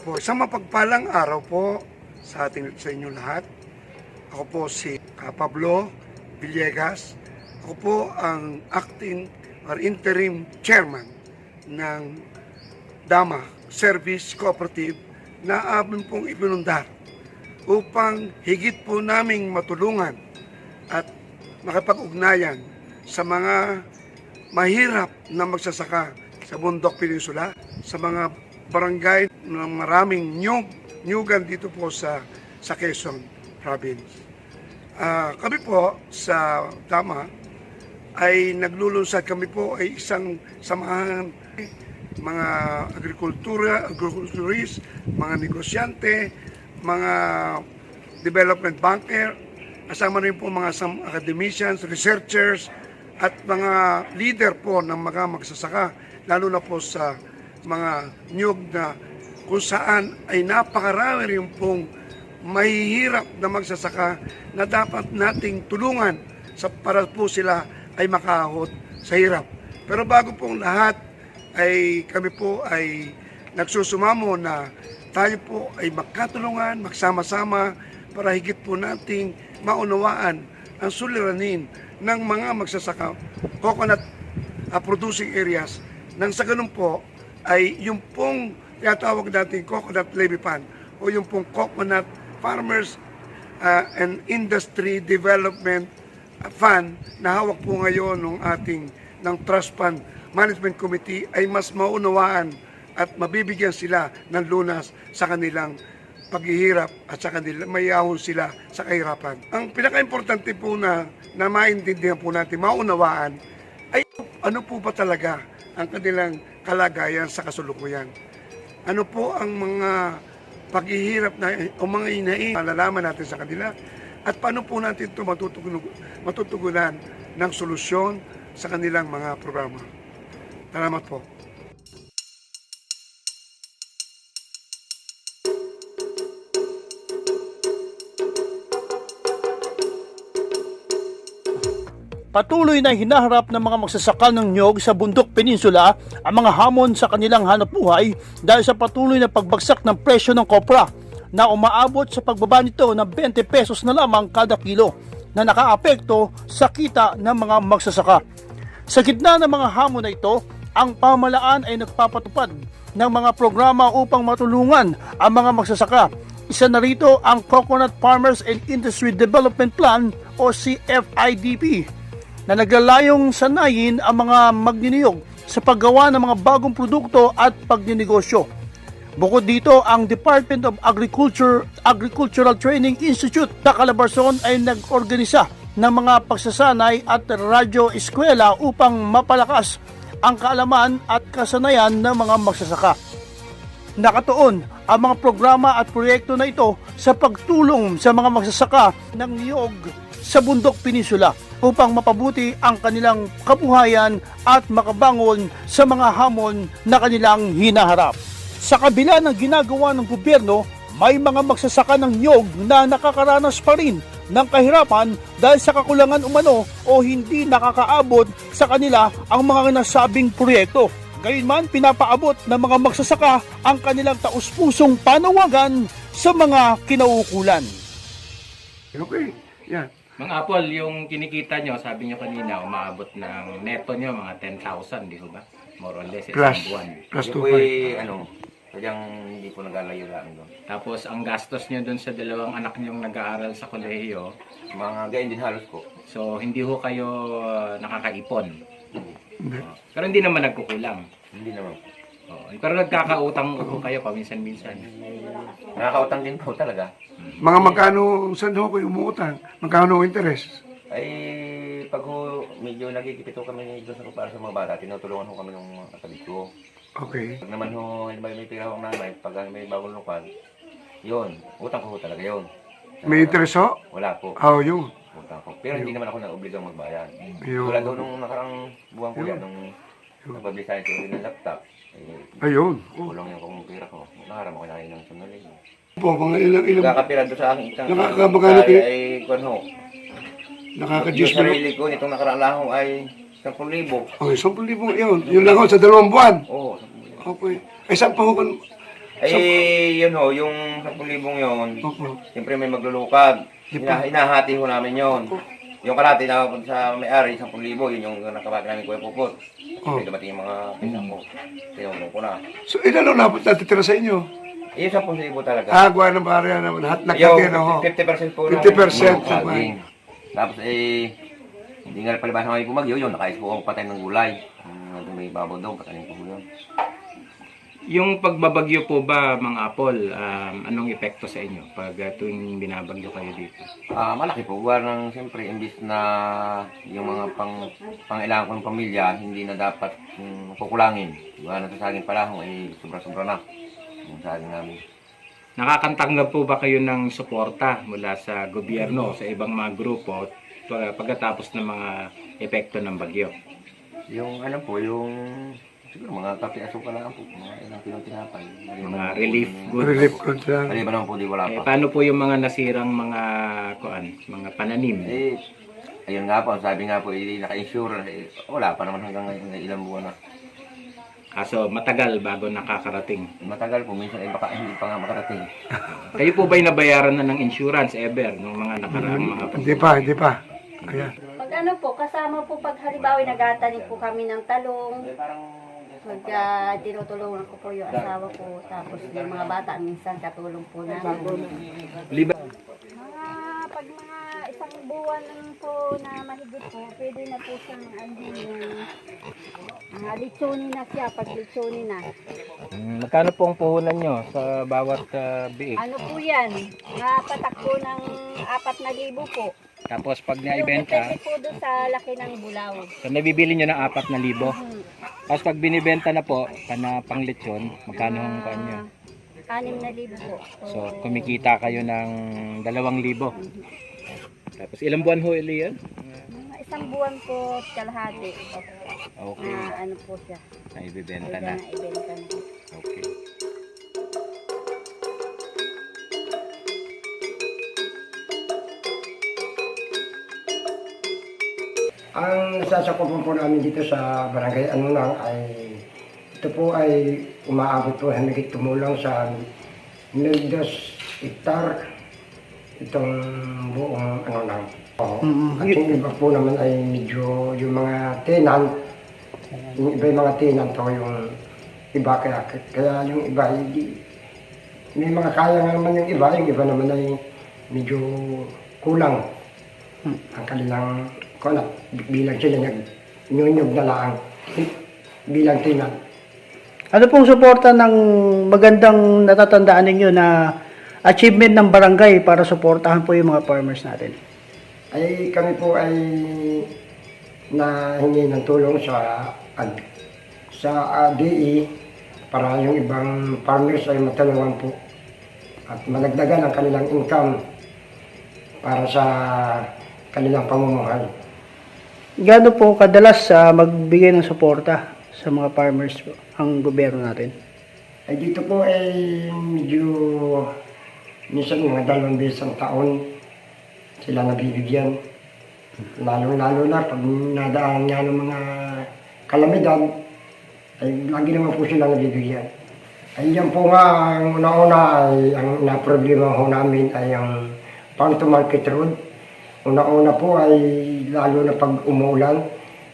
po, isang mapagpalang araw po sa inyo lahat. Ako po si Pablo Villegas. Ako po ang acting or interim chairman ng Dama Service Cooperative na amin pong ipinundar upang higit po naming matulungan at makapag-ugnayan sa mga mahirap na magsasaka sa Bundok Peninsula, sa mga barangay ng maraming nyugan dito po sa Quezon Province. Kami po sa Dama ay naglulunsad, kami po ay isang samahan mga agriculturist, mga negosyante, mga development banker, kasama rin po mga academicians, researchers, at mga leader po ng mga magsasaka, lalo na po sa mga nyug na kung saan ay napakarami rin pong mahihirap na magsasaka na dapat nating tulungan para po sila ay makahot sa hirap. Pero bago pong lahat ay kami po ay nagsusumamo na tayo po ay magkatulungan, magsama-sama para higit po nating maunawaan ang suliranin ng mga magsasaka coconut producing areas nang sa ganun po ay yung pong tinatawag natin coconut levy fund o yung pong coconut farmers and industry development fund na hawak po ngayon ng Trust Fund Management Committee ay mas maunawaan at mabibigyan sila ng lunas sa kanilang paghihirap at sa kanila mayahon sila sa kahirapan. Ang pinaka-importante po na maintindihan po natin, maunawaan ay ano po ba talaga ang kanilang kalagayan sa kasulukuyan. Ano po ang mga paghihirap o mga hinaing malalaman natin sa kanila at paano po natin ito matutugunan ng solusyon sa kanilang mga programa. Salamat po. Patuloy na hinaharap ng mga magsasaka ng nyog sa Bundok Peninsula ang mga hamon sa kanilang hanapbuhay dahil sa patuloy na pagbagsak ng presyo ng kopra na umaabot sa pagbaba nito ng 20 pesos na lamang kada kilo na nakaapekto sa kita ng mga magsasaka. Sa gitna ng mga hamon na ito, ang pamahalaan ay nagpapatupad ng mga programa upang matulungan ang mga magsasaka. Isa na rito ang Coconut Farmers and Industry Development Plan o CFIDP na naglalayong sanayin ang mga magniniyog sa paggawa ng mga bagong produkto at pagninegosyo. Bukod dito, ang Department of Agricultural Training Institute sa Calabarzon ay nag-organisa ng mga pagsasanay at radyo-eskwela upang mapalakas ang kaalaman at kasanayan ng mga magsasaka. Nakatuon ang mga programa at proyekto na ito sa pagtulong sa mga magsasaka ng niyog sa Bundok Peninsula upang mapabuti ang kanilang kabuhayan at makabangon sa mga hamon na kanilang hinaharap. Sa kabila ng ginagawa ng gobyerno, may mga magsasaka ng niyog na nakakaranas pa rin ng kahirapan dahil sa kakulangan umano o hindi nakakaabot sa kanila ang mga nasabing proyekto. Gayunman, pinapaabot ng mga magsasaka ang kanilang taus-pusong panawagan sa mga kinauukulan. Okay, yan. Mga Apol, yung kinikita nyo, sabi nyo kanina, umaabot ng neto nyo, mga 10,000, di ba? More or less, isang buwan. Plus Hindi po 2.5. sadyang hindi po nagalayo lang doon. Tapos, ang gastos nyo dun sa dalawang anak nyong nag-aaral sa kolehiyo, Mga gayon din halos po. so hindi ho kayo nakakaipon. Pero hindi naman nagkukulang. Hindi naman. Pero nagkakautang ho kayo paminsan-minsan. Nakakautang din po talaga. Mga magkano, saan ho kayo umuutang? Magkano interest? Ay, pag ho, medyo nagkikipito kami doon para sa mga bata, tinutulungan ho kami ng mga kapatid ko. Okay. Pag naman ho, may pira ho nanay, pag may bagong lokal, yun, utang ko ho talaga yun. May interest ho? Wala po. Oh, yun. Utang ko. Pero hindi naman ako na-obligang magbayad. Ayun. Tulad doon nung nakarang buwan ko yan, nung nagpablisahin ko rin ng laptop, Ayun. kulang yung kong pira ko. Nakaram ako na ng sunulin. Po, mga ilang Nakakapira doon sa aking isang Nakakabagano kayo? ay, kung ano, nakaka-Diyos yung na. sarili ko, nitong nakarang lang ay 10,000. Okay, 10,000 yun. Yun lang ho, sa 2 buwan. Oo. Okay. Ay, saan pa ho, Yun ho, yung 10,000 yun, Opo. siyempre may maglulukad. Hinahati ho namin yun. Yung kalahati na sa may-ari, 10,000, yun yung nakabag namin Kuya Pupot. Kasi dumating yung mga pinsan ko. Tinulong ko na. So, ilan ang natitira sa inyo? Yung 10,000 talaga. Agwa ng barya naman. Lahat Yung nagkatira ho. 50% po. 50% sa saging. Tapos hindi nga palibasa ngayon kumagyo yun. Nakais po ang patay ng gulay. May babaw daw, patayin po yun. Yung pagbabagyo po ba, mga Apol, anong epekto sa inyo pag tuwing binabagyo kayo dito? Malaki po. Gawa ng siyempre, imbis na yung mga pangailangan ko ng pamilya, hindi na dapat kukulangin. Gawa ng sa saging palahong ay sobra-sobra na. Yung saging namin. Nakakantanggap po ba kayo ng suporta mula sa gobyerno, sa ibang mga grupo pagkatapos ng mga epekto ng bagyo? Yung ano po, yung siguro mga kape asukal lang po, mga ilang kilong tinapay. Mga relief goods? Relief goods lang. Maliban naman po, di wala pa. Paano po yung mga nasirang mga pananim? Ayun nga po, sabi nga po, naka-insure, wala pa naman hanggang ngayon, ilang buwan na. Kaso matagal bago nakakarating. Matagal po, minsan ay baka hindi pa nga makarating. Kayo po ba'y nabayaran na ng insurance ever nung mga nakaraang mga Hindi pa. Kaya. Pag ano po, kasama po pag halimbawa nagatanim po kami ng talong, pag tinutulungan ko po yung asawa ko, tapos yung mga bata minsan katulong po namin. Pag mga isang buwan po na mahigit po, pwede na po siyang litsunin na siya, pag litsunin na. Magkano po ang puhunan nyo sa bawat biik? Ano po yan? Patak po ng 4,000 po. Tapos pag Yung naibenta, depende po doon sa laki ng bulaw. so nabibili nyo ng 4,000. Tapos pag binibenta na po, pang lechon, magkano ang kanyo? 6,000 po. So kumikita kayo ng 2,000. Tapos ilang buwan ho yan? Mga isang buwan po kalahati. Okay, Ano po siya. naibibenta Kaya na. ibenta na. Okay. Ang sasakupan po namin dito sa barangay Anunang ay ito po ay umaabot po hanggang tumulong sa 1,2 hektar itong buong Anunang. At yung iba po naman ay medyo yung mga tenant, yung iba yung mga tenant o yung iba kaya yung iba hindi may mga kaya nga naman yung iba naman ay medyo kulang ang kanilang bilang sila nag-nyunyog na lang bilang tinan. Ano pong suporta ng magandang natatandaan ninyo na achievement ng barangay para suportahan po yung mga farmers natin? Ay kami po ay nahingi ng tulong sa DE para yung ibang farmers ay matulungan po at malagdagan ang kanilang income para sa kanilang pamumuhay. Gaano po kadalas magbigay ng suporta sa mga farmers po, ang gobyerno natin? Ay dito po ay medyo minsan mga 2 beses ang taon sila nabibigyan. Lalo na pag nadaan nga ng mga kalamidad, ay lagi naman po sila nabibigyan. Ay yan po nga, ang una-una ay ang na-problema ho namin ay ang farm to market road. Una-una po ay lalo na pag umulan,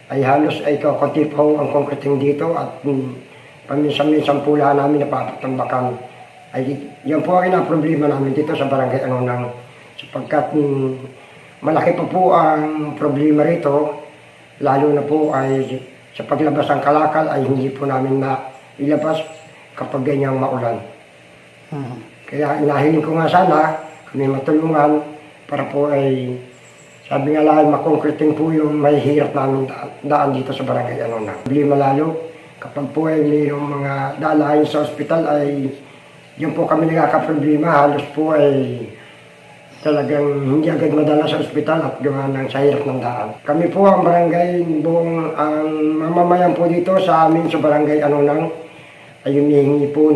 ay halos ay kakunti pa ho ang concreting dito at paminsan-minsan po lahat namin napapatambakan. Ay yan po ay na-problema namin dito sa barangay Anunang. Sapagkat malaki pa po ang problema rito, lalo na po ay sa paglabas ng kalakal ay hindi po namin na ilabas kapag ganyang maulan. Kaya inahiling ko nga sana kami matulungan para po ay sabi nga lang makonkreting po yung may hirap namin daan dito sa barangay Anunang. Problema lalo kapag po ay mayroong mga dalahin sa ospital ay yun po kami nagkakaproblema, halos po ay talagang hindi agad madala sa ospital at gawa ng sa hirap ng daan. Kami po ang barangay, buong ang mamamayan po dito sa amin sa barangay Anunang ay humihingi po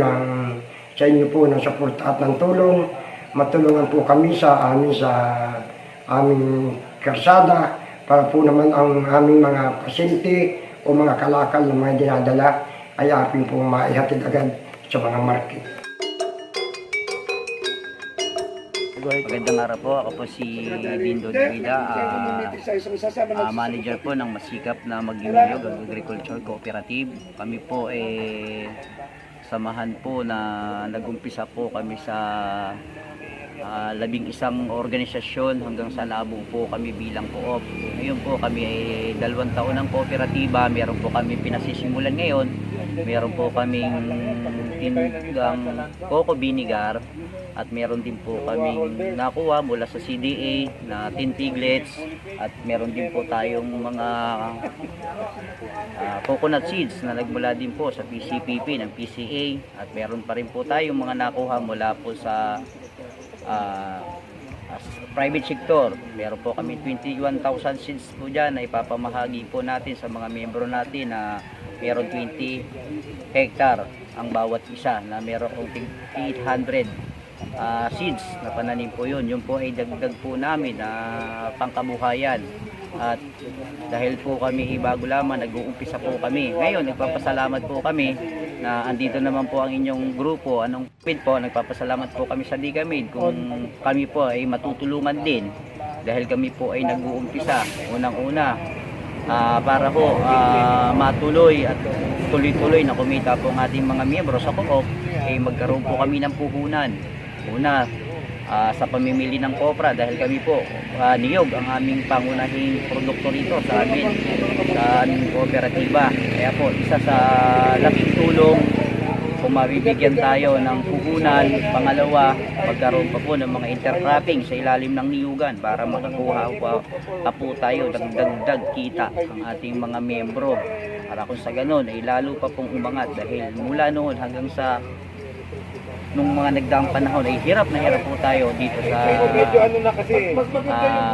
sa inyo po ng suporta at ng tulong. Matulungan po kami sa aming karsada para po naman ang aming mga pasyente o mga kalakal na mga dinadala ay ating po maihatid agad sa mga market. Magandang araw po. Ako po si Dindo Divida, manager po ng masikap na Maging-Niyog Agriculture Cooperative. Kami po samahan po na nag-umpisa po kami sa 11 organisasyon hanggang sa nabuo po kami bilang co-op. Ngayon po kami ay 2 taon ng kooperatiba. Meron po kami pinasisimulan ngayon. Meron po kaming tindang coco vinegar at meron din po kaming nakuha mula sa CDA na tin piglets at meron din po tayong mga coconut seeds na nagmula din po sa PCPP ng PCA at meron pa rin po tayong mga nakuha mula po sa private sector. Meron po kami 21,000 seeds po dyan na ipapamahagi po natin sa mga miyembro natin na meron 20 hectare ang bawat isa na meron kong 800 seeds na pananim po yun. Yun po ay dagdag po namin na pangkabuhayan. At dahil po kami bago lamang, nag-uumpisa po kami. Ngayon, nagpapasalamat po kami na andito naman po ang inyong grupo. Anong pid po, nagpapasalamat po kami sa Digamid kung kami po ay matutulungan din. Dahil kami po ay nag-uumpisa. Unang-una, para po matuloy at tuloy-tuloy na kumita po ang ating mga miyembro sa co-op, ay magkaroon po kami ng puhunan. Una, sa pamimili ng kopra dahil kami po niyog ang aming pangunahing produkto rito sa amin sa aming kooperatiba. Kaya po isa sa laking tulong kung mabibigyan tayo ng puhunan. Pangalawa, magkaroon pa po ng mga intercropping sa ilalim ng niyugan para makakuha pa po tayo dagdag kita ang ating mga miyembro. Para kung sa ganun ay lalo pa pong umangat dahil mula noon hanggang sa nung mga nagdaang panahon ay hirap na hirap po tayo dito sa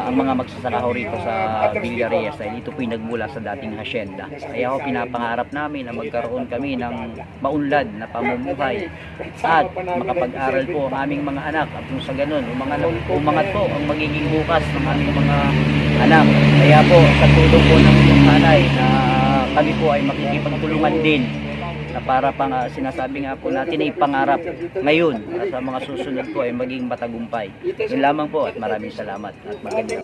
ang mga magsasakaho rito sa Villarreal dahil ito po yung nagmula sa dating hacienda. Kaya ako pinapangarap namin na magkaroon kami ng maunlad na pamumuhay at makapag-aral po ang aming mga anak at kung sa ganun umangat po ang magiging bukas ng aming mga anak. Kaya po sa tulong po ng inyong nanay na kami po ay makikipagtulungan din na para sinasabi nga po natin ay pangarap ngayon at sa mga susunod po ay maging matagumpay. Yun lamang po at maraming salamat at maganda.